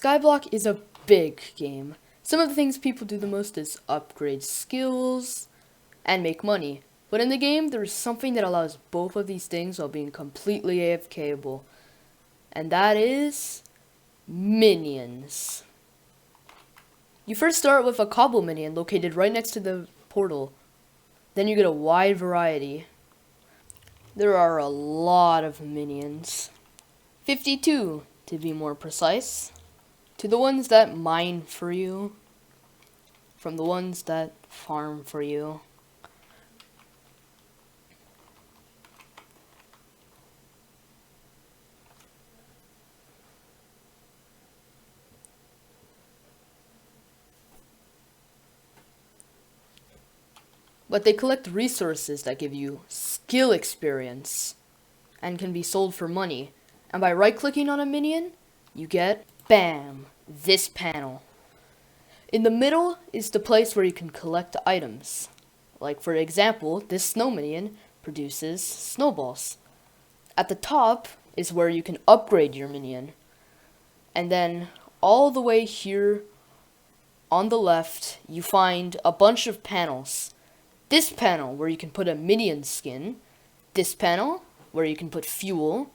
Skyblock is a big game. Some of the things people do the most is upgrade skills and make money. But in the game, there is something that allows both of these things while being completely AFKable. And that is minions. You first start with a cobble minion located right next to the portal. Then you get a wide variety. There are a lot of minions. 52 to be more precise. To the ones that mine for you, from the ones that farm for you. But they collect resources that give you skill experience and can be sold for money. And by right-clicking on a minion, you get, bam, this panel. In the middle is the place where you can collect items. Like, for example, this snow minion produces snowballs. At the top is where you can upgrade your minion. And then all the way here on the left, you find a bunch of panels. This panel where you can put a minion skin. This panel where you can put fuel.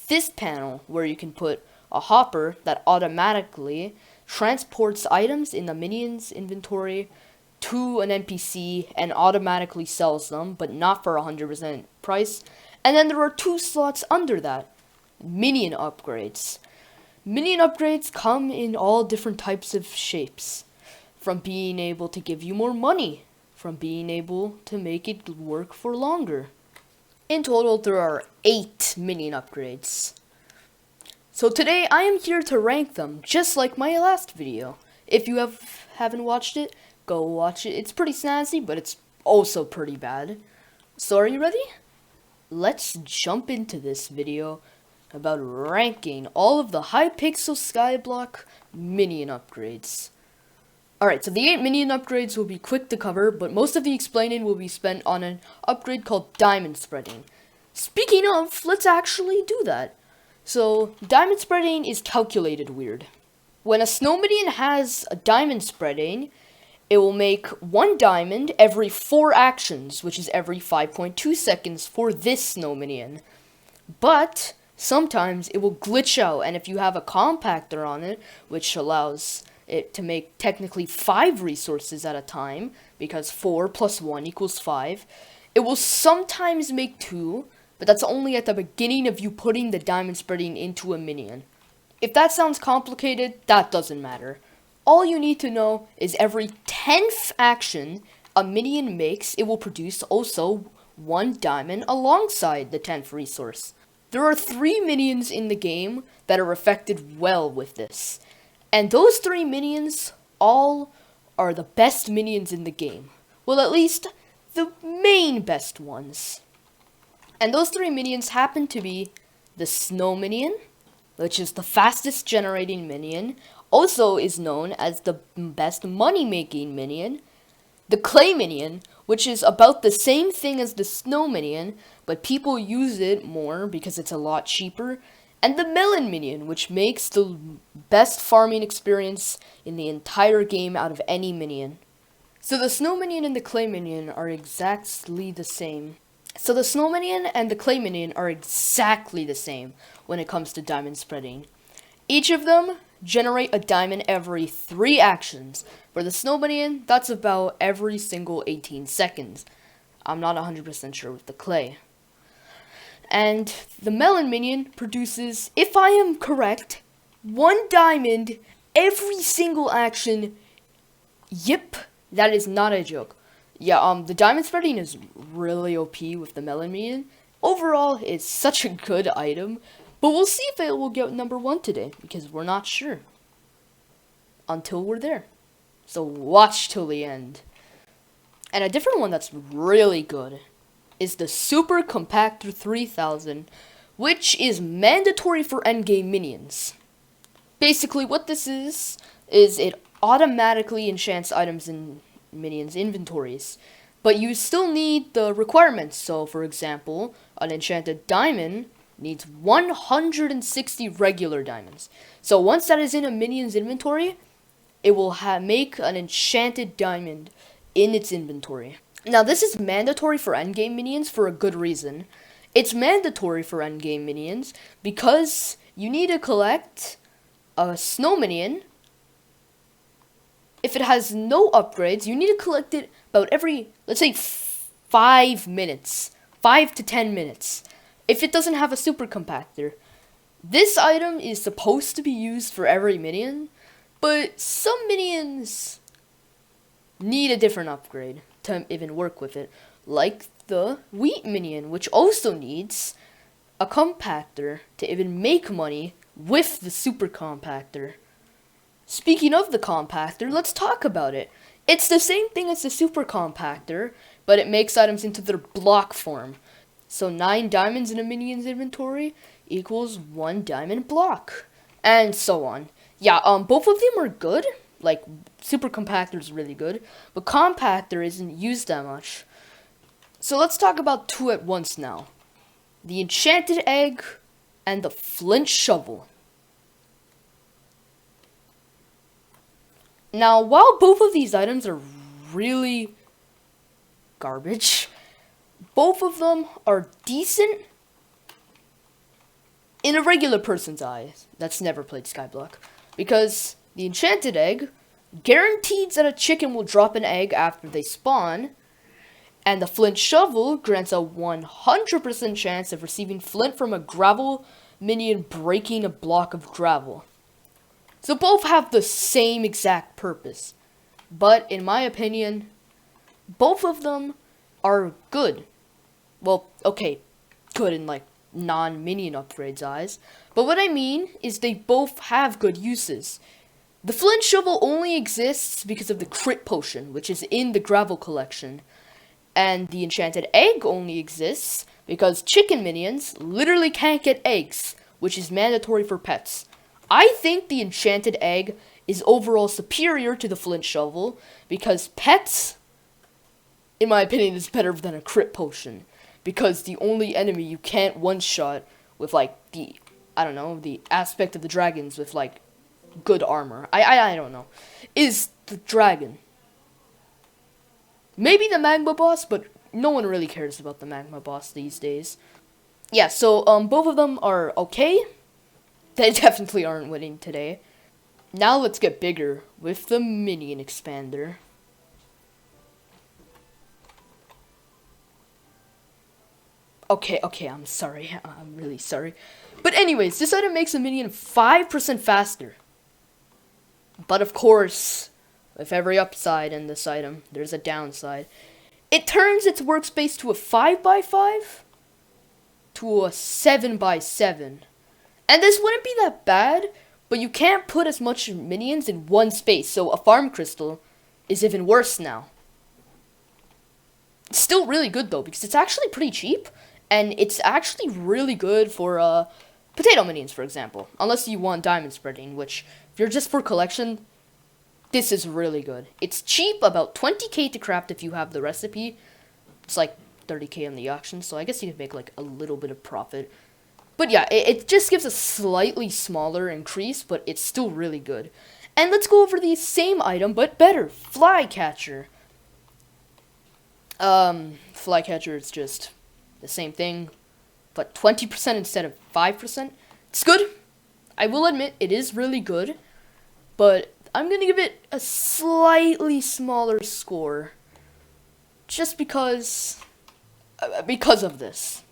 This panel where you can put a hopper that automatically transports items in the minion's inventory to an NPC and automatically sells them, but not for 100% price. And then there are 2 slots under that. Minion upgrades. Minion upgrades come in all different types of shapes. From being able to give you more money, from being able to make it work for longer. In total, there are 8 minion upgrades. So today, I am here to rank them, just like my last video. If you haven't watched it, go watch it. It's pretty snazzy, but it's also pretty bad. So are you ready? Let's jump into this video about ranking all of the Hypixel Skyblock minion upgrades. Alright, so the 8 minion upgrades will be quick to cover, but most of the explaining will be spent on an upgrade called diamond spreading. Speaking of, let's actually do that. So, diamond spreading is calculated weird. When a snow minion has a diamond spreading, it will make 1 diamond every 4 actions, which is every 5.2 seconds for this snow minion. But sometimes it will glitch out, and if you have a compactor on it, which allows it to make technically 5 resources at a time, because 4 plus 1 equals 5, it will sometimes make 2, but that's only at the beginning of you putting the diamond spreading into a minion. If that sounds complicated, that doesn't matter. All you need to know is every 10th action a minion makes, it will produce also 1 diamond alongside the 10th resource. There are 3 minions in the game that are affected well with this. And those 3 minions all are the best minions in the game. Well, at least the main best ones. And those 3 minions happen to be the snow minion, which is the fastest generating minion, also is known as the best money making minion. The clay minion, which is about the same thing as the snow minion, but people use it more because it's a lot cheaper. And the melon minion, which makes the best farming experience in the entire game out of any minion. So the snow minion and the clay minion are exactly the same. So the snow minion and the clay minion are exactly the same when it comes to diamond spreading. Each of them generate a diamond every 3 actions. For the snow minion, that's about every single 18 seconds. I'm not 100% sure with the clay. And the melon minion produces, if I am correct, 1 diamond every single action. Yep, that is not a joke. Yeah, the diamond spreading is really OP with the melon minion. Overall, it's such a good item, but we'll see if it will get number 1 today, because we're not sure. Until we're there. So watch till the end. And a different one that's really good is the Super Compactor 3000, which is mandatory for endgame minions. Basically, what this is it automatically enchants items in minions' inventories, but you still need the requirements. So, for example, an enchanted diamond needs 160 regular diamonds. So once that is in a minion's inventory, it will make an enchanted diamond in its inventory. Now this is mandatory for endgame minions for a good reason. It's mandatory for endgame minions because you need to collect a snow minion. If it has no upgrades, you need to collect it about every, let's say, 5 minutes. 5 to 10 minutes. If it doesn't have a super compactor. This item is supposed to be used for every minion, but some minions need a different upgrade to even work with it. Like the wheat minion, which also needs a compactor to even make money with the super compactor. Speaking of the compactor, let's talk about it. It's the same thing as the super compactor, but it makes items into their block form. So 9 diamonds in a minion's inventory equals 1 diamond block, and so on. Yeah, both of them are good. Like, super compactor is really good, but compactor isn't used that much. So let's talk about 2 at once now. The enchanted egg and the flint shovel. Now, while both of these items are really garbage, both of them are decent in a regular person's eyes that's never played Skyblock. Because the enchanted egg guarantees that a chicken will drop an egg after they spawn, and the flint shovel grants a 100% chance of receiving flint from a gravel minion breaking a block of gravel. So both have the same exact purpose. But in my opinion, both of them are good. Well, okay, good in like non-minion upgrades eyes. But what I mean is they both have good uses. The flint shovel only exists because of the crit potion, which is in the gravel collection. And the enchanted egg only exists because chicken minions literally can't get eggs, which is mandatory for pets. I think the enchanted egg is overall superior to the flint shovel because pets, in my opinion, is better than a crit potion. Because the only enemy you can't one-shot with, like, the, I don't know, the aspect of the dragons with, like, good armor. I don't know. Is the dragon. Maybe the magma boss, but no one really cares about the magma boss these days. Yeah, so, both of them are okay. They definitely aren't winning today. Now let's get bigger with the minion expander. Okay, I'm sorry. I'm really sorry. But anyways, this item makes a minion 5% faster. But of course, with every upside in this item, there's a downside. It turns its workspace to a 5x5 to a 7x7. And this wouldn't be that bad, but you can't put as much minions in one space, so a farm crystal is even worse now. It's still really good though, because it's actually pretty cheap, and it's actually really good for potato minions, for example. Unless you want diamond spreading, which, if you're just for collection, this is really good. It's cheap, about 20k to craft if you have the recipe. It's like 30k on the auction, so I guess you could make like a little bit of profit. But yeah, it just gives a slightly smaller increase, but it's still really good. And let's go over the same item, but better. Flycatcher. Flycatcher is just the same thing, but 20% instead of 5%. It's good. I will admit, it is really good, but I'm gonna give it a slightly smaller score. Just because of this.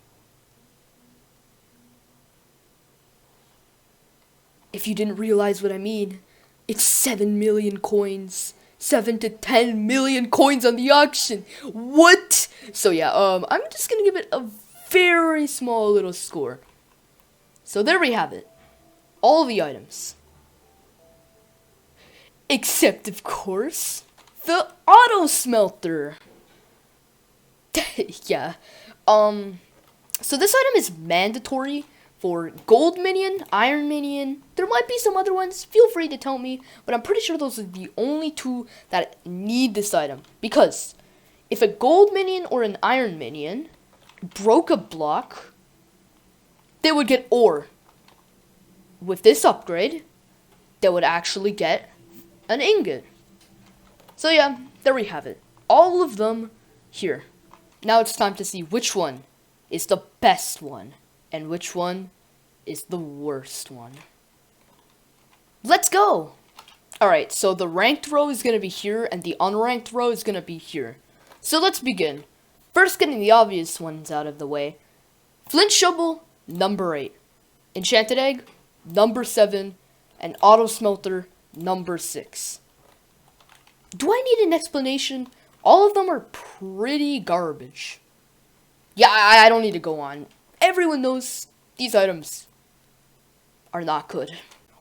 If you didn't realize what I mean, it's 7 million coins. 7 to 10 million coins on the auction. What? So yeah, I'm just gonna give it a very small little score. So there we have it. All the items. Except, of course, the auto smelter. Yeah. So this item is mandatory for gold minion, iron minion. There might be some other ones. Feel free to tell me. But I'm pretty sure those are the only 2 that need this item. Because if a gold minion or an iron minion broke a block, they would get ore. With this upgrade, they would actually get an ingot. So yeah, there we have it. All of them here. Now it's time to see which one is the best one and which one is the worst one. Let's go! Alright, so the ranked row is going to be here and the unranked row is going to be here. So let's begin. First, getting the obvious ones out of the way. Flint shovel, number 8. Enchanted egg, number 7. And auto smelter, number 6. Do I need an explanation? All of them are pretty garbage. Yeah, I don't need to go on. Everyone knows these items are not good.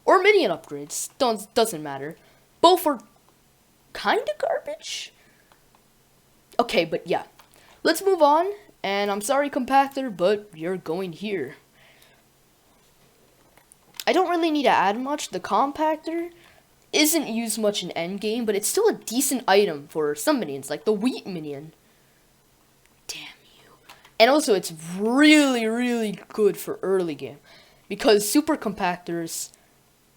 Or minion upgrades, doesn't matter. Both are kind of garbage. Okay, but yeah. Let's move on. And I'm sorry, compactor, but you're going here. I don't really need to add much. The compactor isn't used much in endgame, but it's still a decent item for some minions, like the wheat minion. Damn you. And also, it's really, really good for early game, because super compactors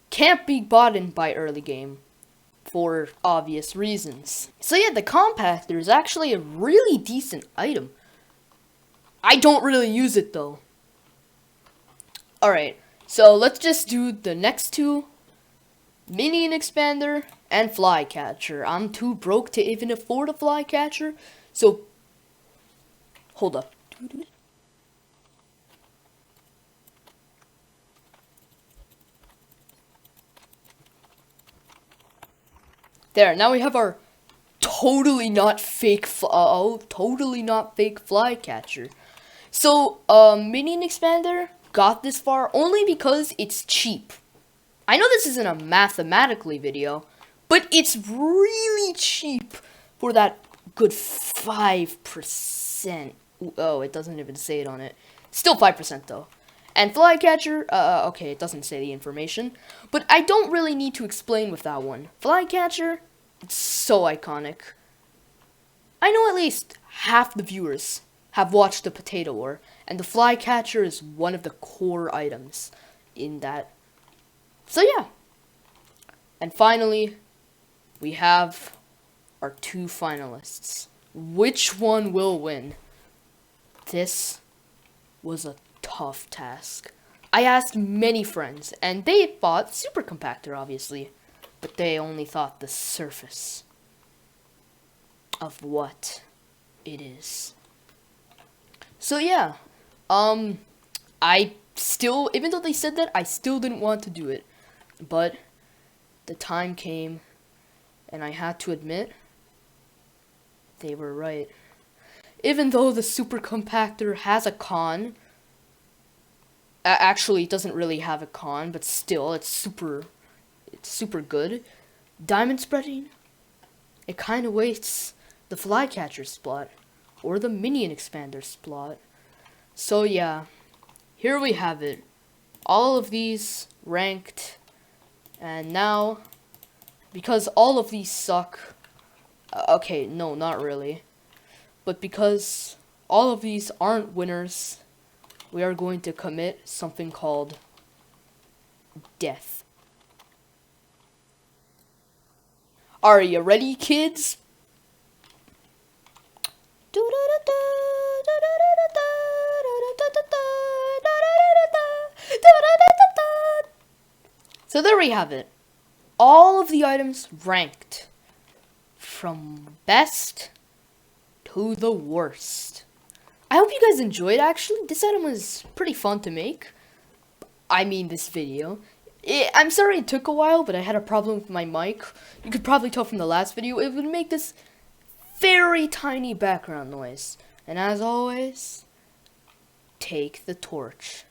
can't be bought in by early game for obvious reasons. So yeah, the compactor is actually a really decent item. I don't really use it though. Alright, so let's just do the next two. Minion expander and flycatcher. I'm too broke to even afford a flycatcher, so hold up. There, now we have our totally not fake flycatcher. So, minion expander got this far only because it's cheap. I know this isn't a mathematically video, but it's really cheap for that good 5%. Oh, it doesn't even say it on it. Still 5% though. And flycatcher, okay, it doesn't say the information, but I don't really need to explain with that one. Flycatcher, it's so iconic. I know at least half the viewers have watched the Potato War, and the flycatcher is one of the core items in that. So yeah. And finally, we have our two finalists. Which one will win? This was a tough task. I asked many friends, and they thought super compactor, obviously, but they only thought the surface of what it is. So yeah, I still, even though they said that, I still didn't want to do it, but the time came, and I had to admit, they were right. Even though the super compactor has a con, actually it doesn't really have a con, but still it's super good. Diamond spreading, it kind of wastes the flycatcher spot or the minion expander spot. So yeah, here we have it. All of these ranked, and now because all of these suck. Okay, no, not really. But because all of these aren't winners, we are going to commit something called death. Are you ready, kids? So there we have it. All of the items ranked from best to the worst. I hope you guys enjoyed, actually. This item was pretty fun to make. I mean, this video. I'm sorry it took a while, but I had a problem with my mic. You could probably tell from the last video, it would make this very tiny background noise. And as always, take the torch.